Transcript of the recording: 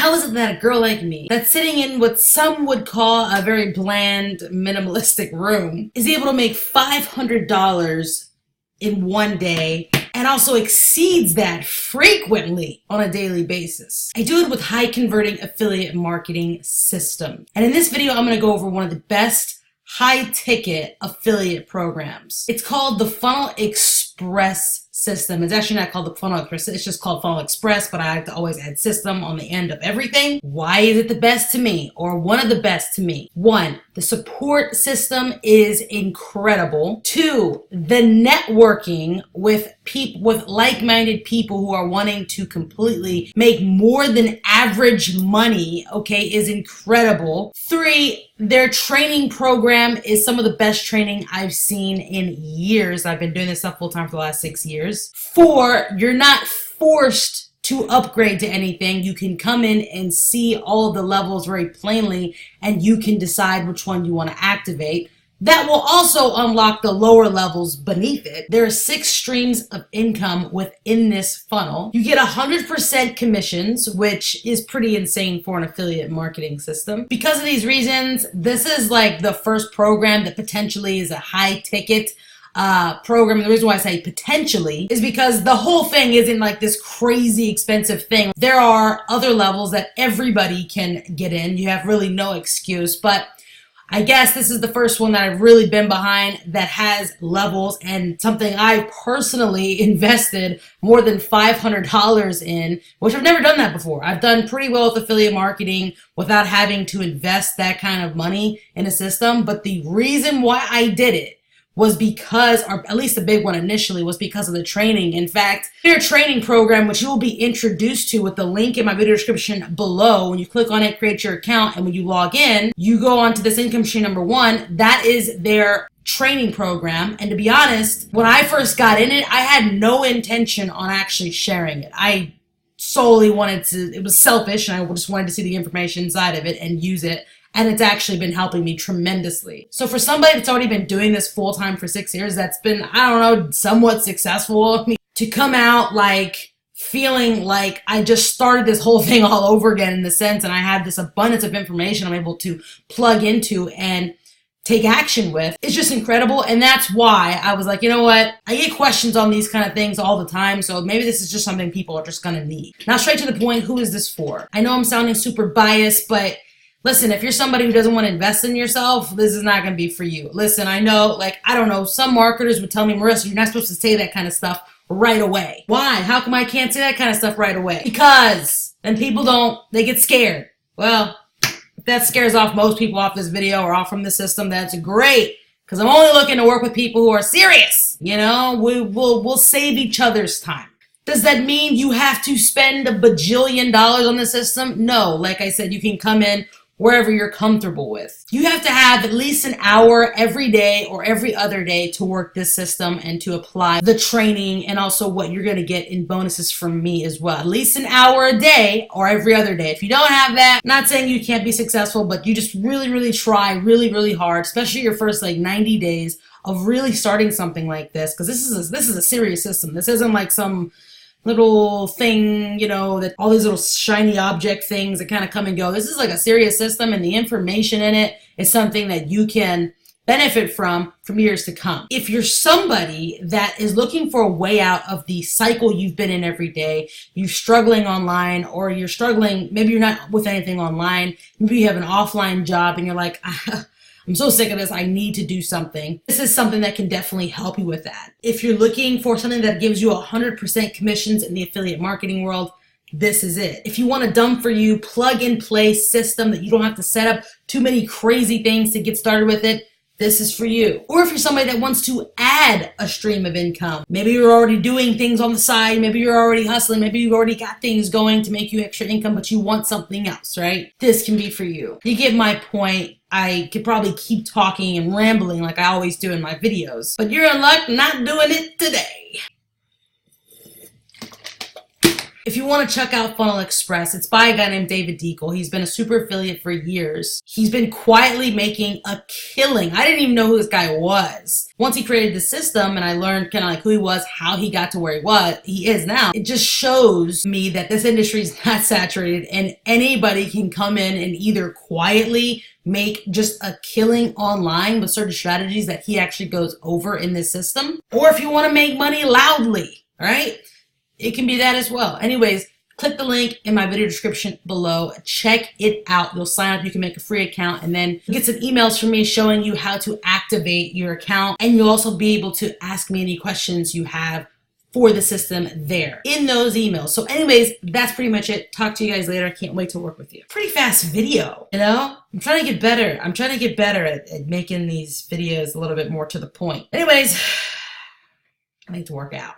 How is it that a girl like me, that's sitting in what some would call a very bland, minimalistic room, is able to make $500 in one day and also exceeds that frequently on a daily basis? I do it with high converting affiliate marketing systems. And in this video, I'm going to go over one of the best high ticket affiliate programs. It's called the Funnel Express system. It's actually not called the Funnel Express, it's just called Funnel Express, but I like to always add system on the end of everything. Why is it the best to me, or one of the best to me? One, the support system is incredible. Two, the networking with people, with like-minded people who are wanting to completely make more than average money, okay, is incredible. Three, their training program is some of the best training I've seen in years. I've been doing this stuff full time for the last 6 years. Four, you're not forced to upgrade to anything. You can come in and see all of the levels very plainly, and you can decide which one you want to activate. That will also unlock the lower levels beneath it. There are 6 streams of income within this funnel. You get 100% commissions, which is pretty insane for an affiliate marketing system. Because of these reasons, this is like the first program that potentially is a high ticket program. The reason why I say potentially is because the whole thing isn't like this crazy expensive thing. There are other levels that everybody can get in. You have really no excuse, but I guess this is the first one that I've really been behind that has levels, and something I personally invested more than $500 in, which I've never done that before. I've done pretty well with affiliate marketing without having to invest that kind of money in a system, but the reason why I did it was because, or at least the big one initially, was because of the training. In fact, their training program, which you will be introduced to with the link in my video description below, when you click on it, create your account, and when you log in, you go on to this income stream number 1. That is their training program. And to be honest, when I first got in it, I had no intention on actually sharing it. I solely wanted to, it was selfish, and I just wanted to see the information inside of it and use it. And it's actually been helping me tremendously. So for somebody that's already been doing this full time for 6 years, that's been, I don't know, somewhat successful, to come out like feeling like I just started this whole thing all over again in the sense, and I had this abundance of information I'm able to plug into and take action with, it's just incredible. And that's why I was like, you know what? I get questions on these kind of things all the time, so maybe this is just something people are just gonna need. Now, straight to the point, who is this for? I know I'm sounding super biased, but listen, if you're somebody who doesn't want to invest in yourself, this is not going to be for you. Listen, I know, like, I don't know, some marketers would tell me, Marissa, you're not supposed to say that kind of stuff right away. Why? How come I can't say that kind of stuff right away? Because then people don't, they get scared. Well, if that scares off most people off this video or off from the system, that's great. Because I'm only looking to work with people who are serious. You know, we'll save each other's time. Does that mean you have to spend $1 bajillion on the system? No. Like I said, you can come in wherever you're comfortable with. You have to have at least an hour every day or every other day to work this system and to apply the training and also what you're gonna get in bonuses from me as well. At least an hour a day or every other day. If you don't have that, not saying you can't be successful, but you just really try really hard, especially your first like 90 days of really starting something like this, because this is a serious system. This isn't like some little thing, you know, that all these little shiny object things that kind of come and go. This is like a serious system, and the information in it is something that you can benefit from years to come. If you're somebody that is looking for a way out of the cycle you've been in every day, you're struggling online, or you're struggling, maybe you're not with anything online, maybe you have an offline job and you're like, I'm so sick of this, I need to do something. This is something that can definitely help you with that. If you're looking for something that gives you 100% commissions in the affiliate marketing world, this is it. If you want a done for you, plug and play system that you don't have to set up too many crazy things to get started with it, this is for you. Or if you're somebody that wants to add a stream of income, maybe you're already doing things on the side, maybe you're already hustling, maybe you've already got things going to make you extra income, but you want something else, right? This can be for you. You get my point. I could probably keep talking and rambling like I always do in my videos, but you're in luck not doing it today. If you want to check out Funnel Express, it's by a guy named David Deacle. He's been a super affiliate for years. He's been quietly making a killing. I didn't even know who this guy was. Once he created the system and I learned kind of like who he was, how he got to where he is now, it just shows me that this industry is not saturated and anybody can come in and either quietly make just a killing online with certain strategies that he actually goes over in this system. Or if you want to make money loudly, all right, it can be that as well. Anyways, click the link in my video description below. Check it out. You'll sign up. You can make a free account and then get some emails from me showing you how to activate your account. And you'll also be able to ask me any questions you have for the system there in those emails. So anyways, that's pretty much it. Talk to you guys later. I can't wait to work with you. Pretty fast video, you know? I'm trying to get better. I'm trying to get better at making these videos a little bit more to the point. Anyways, I need to work out.